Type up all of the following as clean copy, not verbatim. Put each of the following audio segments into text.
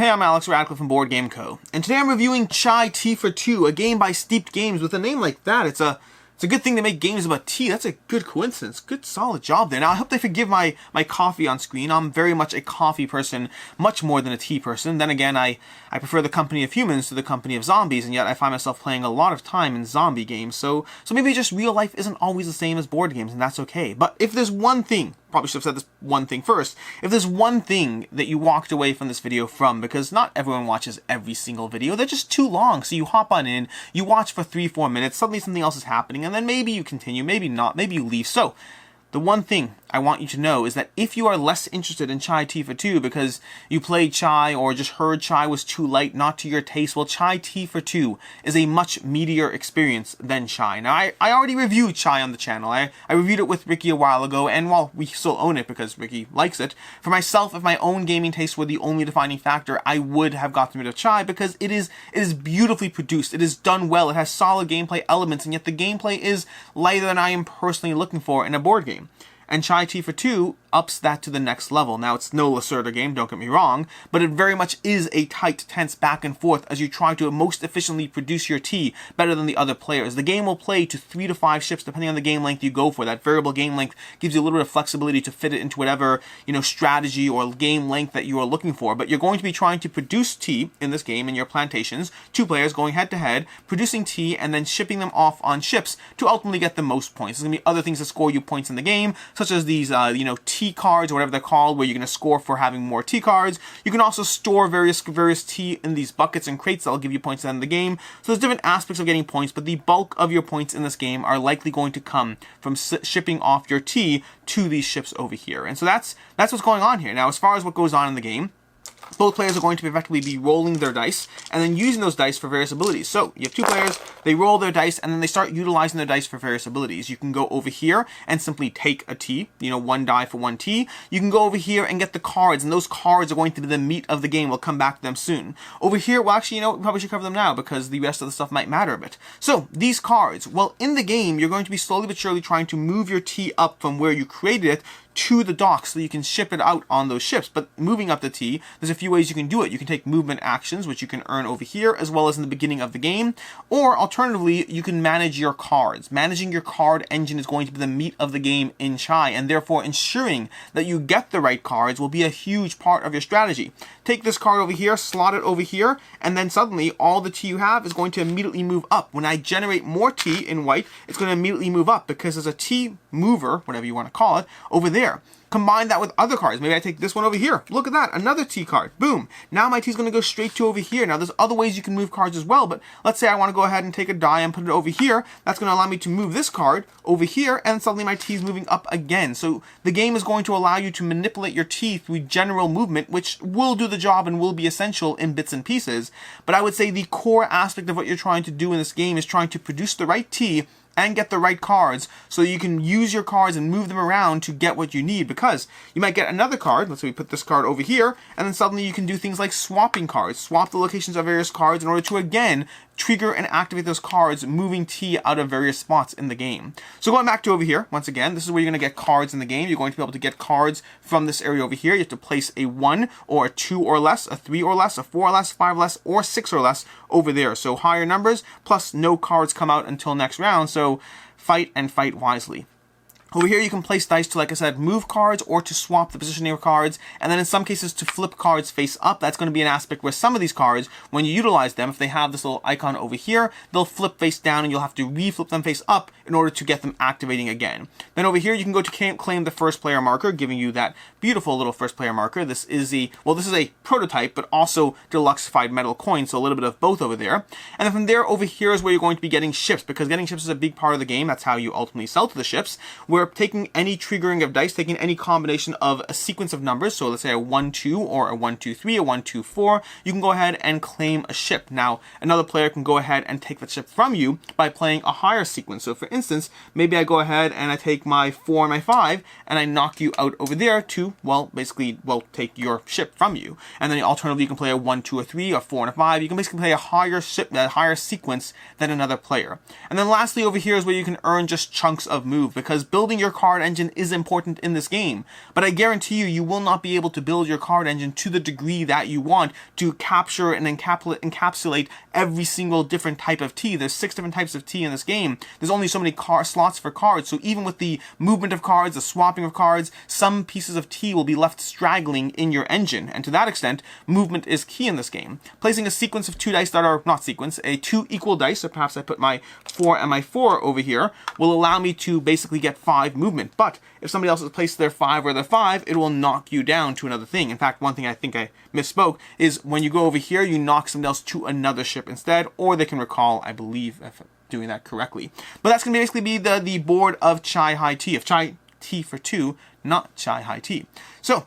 Hey, I'm Alex Radcliffe from Board Game Co. And today I'm reviewing Chai Tea for Two, a game by Steeped Games. With a name like that, it's a good thing to make games about tea. That's a good coincidence. Good, solid job there. Now, I hope they forgive my coffee on screen. I'm very much a coffee person, much more than a tea person. Then again, I prefer the company of humans to the company of zombies, and yet I find myself playing a lot of time in zombie games. So maybe just real life isn't always the same as board games, and that's okay. But if there's one thing, probably should have said this one thing first, if there's one thing that you walked away from this video from, because not everyone watches every single video, they're just too long, so you hop on in, you watch for 3-4 minutes, suddenly something else is happening, and then maybe you continue, maybe not, maybe you leave. So the one thing I want you to know is that if you are less interested in Chai Tea for Two because you played Chai or just heard Chai was too light, not to your taste, well, Chai Tea for Two is a much meatier experience than Chai. Now, I already reviewed Chai on the channel. I reviewed it with Ricky a while ago, and while we still own it because Ricky likes it, for myself, if my own gaming tastes were the only defining factor, I would have gotten rid of Chai because it is beautifully produced. It is done well. It has solid gameplay elements, and yet the gameplay is lighter than I am personally looking for in a board game. And Chai Tea for Two ups that to the next level. Now, it's no Lacerda game, don't get me wrong, but it very much is a tight, tense back and forth as you try to most efficiently produce your tea better than the other players. The game will play to 3 to 5 ships depending on the game length you go for. That variable game length gives you a little bit of flexibility to fit it into whatever, strategy or game length that you are looking for. But you're going to be trying to produce tea in this game in your plantations, 2 players going head to head, producing tea and then shipping them off on ships to ultimately get the most points. There's going to be other things that score you points in the game, such as these, tea cards or whatever they're called, where you're going to score for having more tea cards. You can also store various tea in these buckets and crates that'll give you points at the end of the game. So there's different aspects of getting points, but the bulk of your points in this game are likely going to come from shipping off your tea to these ships over here. And so that's what's going on here. Now, as far as what goes on in the game, both players are going to effectively be rolling their dice and then using those dice for various abilities. So you have 2 players, they roll their dice, and then they start utilizing their dice for various abilities. You can go over here and simply take a tea, 1 die for 1 tea. You can go over here and get the cards, and those cards are going to be the meat of the game. We'll come back to them soon. Over here, well, actually, we probably should cover them now because the rest of the stuff might matter a bit. So these cards, well, in the game, you're going to be slowly but surely trying to move your tea up from where you created it to the dock so you can ship it out on those ships. But moving up the tea, there's a few ways you can do it. You can take movement actions, which you can earn over here, as well as in the beginning of the game. Or alternatively, you can manage your cards. Managing your card engine is going to be the meat of the game in Chai, and therefore ensuring that you get the right cards will be a huge part of your strategy. Take this card over here, slot it over here, and then suddenly all the tea you have is going to immediately move up. When I generate more tea in white, it's going to immediately move up because there's a tea mover, whatever you want to call it, over there. Combine that with other cards. Maybe I take this one over here. Look at that, another tea card. Boom. Now my tea's going to go straight to over here. Now there's other ways you can move cards as well, but let's say I want to go ahead and take a die and put it over here. That's going to allow me to move this card over here, and suddenly my tea's moving up again. So the game is going to allow you to manipulate your tea through general movement, which will do the job and will be essential in bits and pieces. But I would say the core aspect of what you're trying to do in this game is trying to produce the right tea and get the right cards so you can use your cards and move them around to get what you need, because you might get another card. Let's say we put this card over here, and then suddenly you can do things like swapping cards, swap the locations of various cards in order to again trigger and activate those cards, moving tea out of various spots in the game. So going back to over here, once again, this is where you're going to get cards in the game. You're going to be able to get cards from this area over here. You have to place a 1 or a 2 or less, a 3 or less, a 4 or less, 5 or less, or 6 or less over there. So higher numbers, plus no cards come out until next round. So fight and fight wisely. Over here, you can place dice to, like I said, move cards or to swap the position of your cards, and then in some cases to flip cards face up. That's going to be an aspect where some of these cards, when you utilize them, if they have this little icon over here, they'll flip face down and you'll have to re-flip them face up in order to get them activating again. Then over here, you can go to claim the first player marker, giving you that beautiful little first player marker. This is a prototype, but also deluxeified metal coin, so a little bit of both over there. And then from there, over here is where you're going to be getting ships, because getting ships is a big part of the game. That's how you ultimately sell to the ships, where taking any triggering of dice, taking any combination of a sequence of numbers, so let's say a 1-2 or a 1-2-3, a 1-2-4, you can go ahead and claim a ship. Now, another player can go ahead and take that ship from you by playing a higher sequence. So for instance, maybe I go ahead and I take my 4 and my 5, and I knock you out over there to, take your ship from you. And then alternatively, you can play a 1-2 or 3, or 4 and a 5. You can basically play a higher sequence than another player. And then lastly, over here is where you can earn just chunks of move, because building building your card engine is important in this game, but I guarantee you, you will not be able to build your card engine to the degree that you want to capture and encapsulate every single different type of tea. There's 6 different types of tea in this game. There's only so many slots for cards, so even with the movement of cards, the swapping of cards, some pieces of tea will be left straggling in your engine, and to that extent, movement is key in this game. Placing a sequence of 2 dice that are, not sequence, 2 equal dice, so perhaps I put my 4 and my 4 over here, will allow me to basically get 5 movement, but if somebody else has placed their 5 or their 5, it will knock you down to another thing. In fact, one thing I think I misspoke is when you go over here, you knock somebody else to another ship instead, or they can recall, I believe, if I'm doing that correctly. But that's going to basically be the board of Chai High Tea, of Chai Tea for 2, not Chai High Tea. So,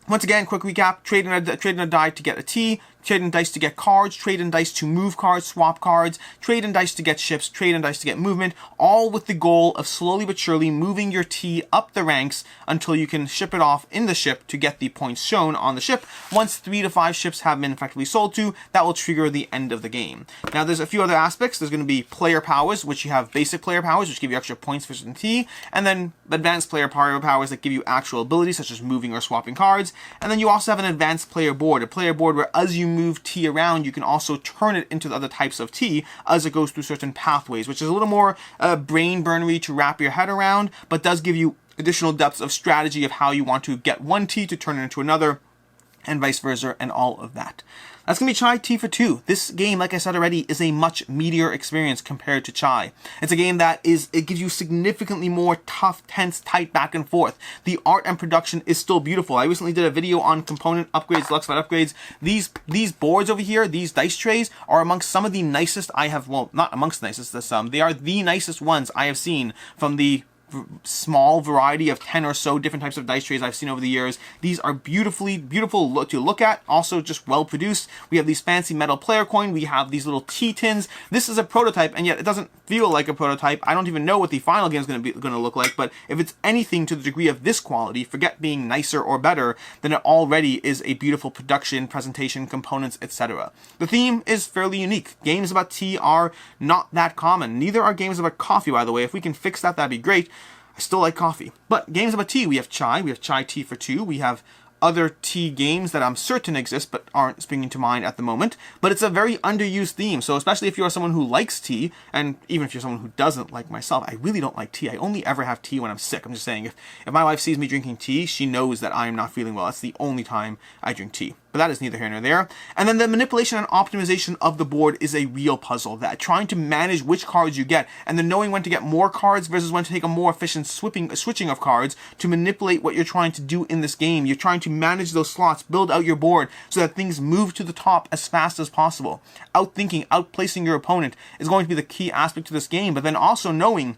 once again, quick recap, trade in a die to get a tea, trade in dice to get cards, trade in dice to move cards, swap cards, trade in dice to get ships, trade in dice to get movement, all with the goal of slowly but surely moving your tea up the ranks until you can ship it off in the ship to get the points shown on the ship. Once 3 to 5 ships have been effectively sold to, that will trigger the end of the game. Now, there's a few other aspects. There's going to be player powers, which you have basic player powers, which give you extra points for certain tea, and then advanced player powers that give you actual abilities, such as moving or swapping cards. And then you also have an advanced player board, a player board where as you move tea around, you can also turn it into the other types of tea as it goes through certain pathways, which is a little more brain burnery to wrap your head around, but does give you additional depths of strategy of how you want to get one tea to turn it into another, and vice versa, and all of that. That's going to be Chai Tea for 2. This game, like I said already, is a much meatier experience compared to Chai. It's a game that it gives you significantly more tough, tense, tight back and forth. The art and production is still beautiful. I recently did a video on component upgrades, deluxe fight upgrades. These boards over here, these dice trays, are amongst some of the nicest I have, well, not amongst the nicest, they are the nicest ones I have seen from the small variety of 10 or so different types of dice trays I've seen over the years. These are beautiful to look at, also just well produced. We have these fancy metal player coin, we have these little tea tins. This is a prototype, and yet it doesn't feel like a prototype. I don't even know what the final game is going to look like, but if it's anything to the degree of this quality, forget being nicer or better, then it already is a beautiful production, presentation, components, etc. The theme is fairly unique. Games about tea are not that common. Neither are games about coffee, by the way. If we can fix that, that'd be great. I still like coffee. But games about tea, we have Chai Tea for 2, we have other tea games that I'm certain exist but aren't springing to mind at the moment. But it's a very underused theme, so especially if you're someone who likes tea, and even if you're someone who doesn't, like myself, I really don't like tea. I only ever have tea when I'm sick. I'm just saying, if my wife sees me drinking tea, she knows that I am not feeling well. That's the only time I drink tea. But that is neither here nor there. And then the manipulation and optimization of the board is a real puzzle. That trying to manage which cards you get, and then knowing when to get more cards versus when to take a more efficient switching of cards to manipulate what you're trying to do in this game. You're trying to manage those slots, build out your board so that things move to the top as fast as possible. Outthinking, outplacing your opponent is going to be the key aspect to this game, but then also knowing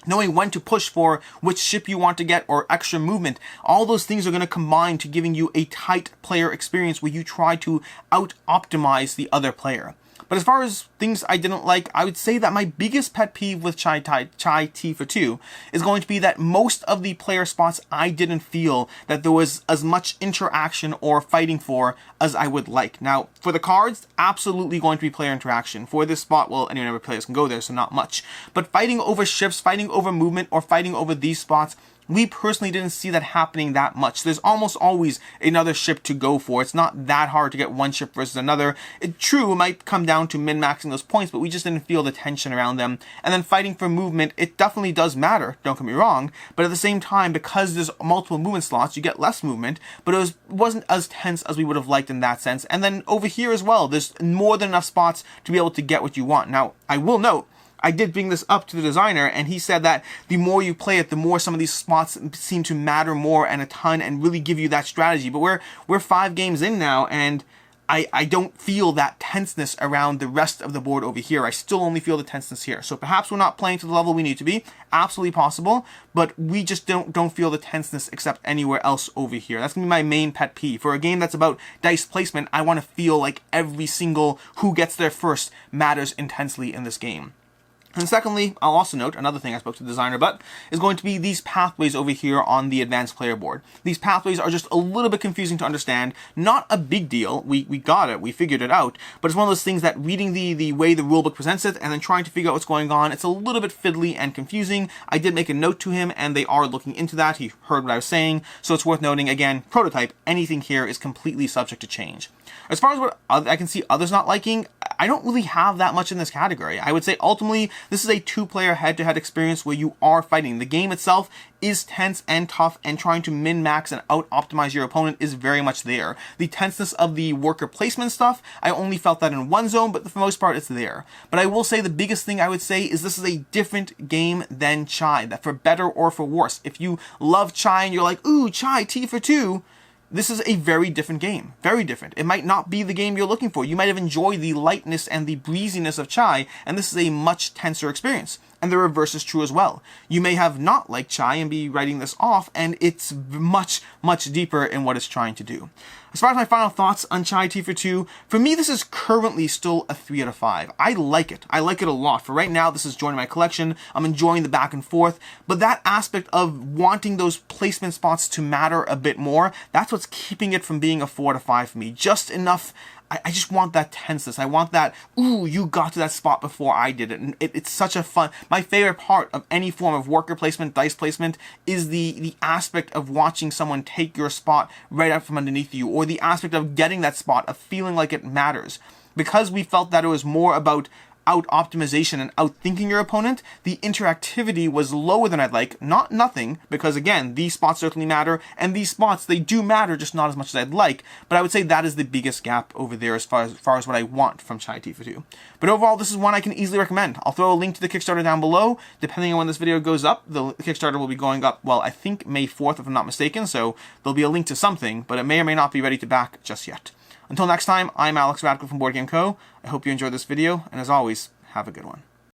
when to push for which ship you want to get or extra movement. All those things are going to combine to giving you a tight player experience where you try to out-optimize the other player. But as far as things I didn't like, I would say that my biggest pet peeve with Chai Tea for 2 is going to be that most of the player spots I didn't feel that there was as much interaction or fighting for as I would like. Now, for the cards, absolutely going to be player interaction. For this spot, well, any number of players can go there, so not much. But fighting over ships, fighting over movement, or fighting over these spots, we personally didn't see that happening that much. There's almost always another ship to go for. It's not that hard to get one ship versus another. True, it might come down to min-maxing those points, but we just didn't feel the tension around them. And then fighting for movement, it definitely does matter, don't get me wrong, but at the same time, because there's multiple movement slots, you get less movement, but it wasn't as tense as we would have liked in that sense. And then over here as well, there's more than enough spots to be able to get what you want. Now, I will note, I did bring this up to the designer, and he said that the more you play it, the more some of these spots seem to matter more and a ton and really give you that strategy. But we're 5 games in now, and I don't feel that tenseness around the rest of the board over here. I still only feel the tenseness here. So perhaps we're not playing to the level we need to be. Absolutely possible. But we just don't feel the tenseness except anywhere else over here. That's going to be my main pet peeve. For a game that's about dice placement, I want to feel like every single who gets there first matters intensely in this game. And secondly, I'll also note, another thing I spoke to the designer about, is going to be these pathways over here on the advanced player board. These pathways are just a little bit confusing to understand. Not a big deal, we got it, we figured it out, but it's one of those things that reading the way the rulebook presents it, and then trying to figure out what's going on, it's a little bit fiddly and confusing. I did make a note to him, and they are looking into that. He heard what I was saying, so it's worth noting, again, prototype, anything here is completely subject to change. As far as what I can see others not liking, I don't really have that much in this category. I would say ultimately, this is a two-player head-to-head experience where you are fighting. The game itself is tense and tough, and trying to min-max and out-optimize your opponent is very much there. The tenseness of the worker placement stuff, I only felt that in one zone, but for the most part, it's there. But I will say the biggest thing I would say is this is a different game than Chai, that for better or for worse. If you love Chai and you're like, ooh, Chai, T for 2, this is a very different game. Very different. It might not be the game you're looking for. You might have enjoyed the lightness and the breeziness of Chai, and this is a much tenser experience. And the reverse is true as well. You may have not liked Chai and be writing this off, and it's much, much deeper in what it's trying to do. As far as my final thoughts on Chai T for 2, for me this is currently still a 3 out of 5. I like it. I like it a lot. For right now, this is joining my collection. I'm enjoying the back and forth, but that aspect of wanting those placement spots to matter a bit more, that's what's keeping it from being a 4 out of 5 for me. Just enough. I just want that tenseness. I want that, ooh, you got to that spot before I did it. And it's such a fun, my favorite part of any form of worker placement, dice placement, is the aspect of watching someone take your spot right out from underneath you, or the aspect of getting that spot, of feeling like it matters. Because we felt that it was more about out-optimization and out-thinking your opponent, the interactivity was lower than I'd like. Not nothing, because again, these spots certainly matter, and these spots, they do matter, just not as much as I'd like, but I would say that is the biggest gap over there as far as what I want from Chai T for 2. But overall, this is one I can easily recommend. I'll throw a link to the Kickstarter down below. Depending on when this video goes up, the Kickstarter will be going up, well, I think May 4th, if I'm not mistaken, so there'll be a link to something, but it may or may not be ready to back just yet. Until next time, I'm Alex Radical from Board Game Co. I hope you enjoyed this video, and as always, have a good one.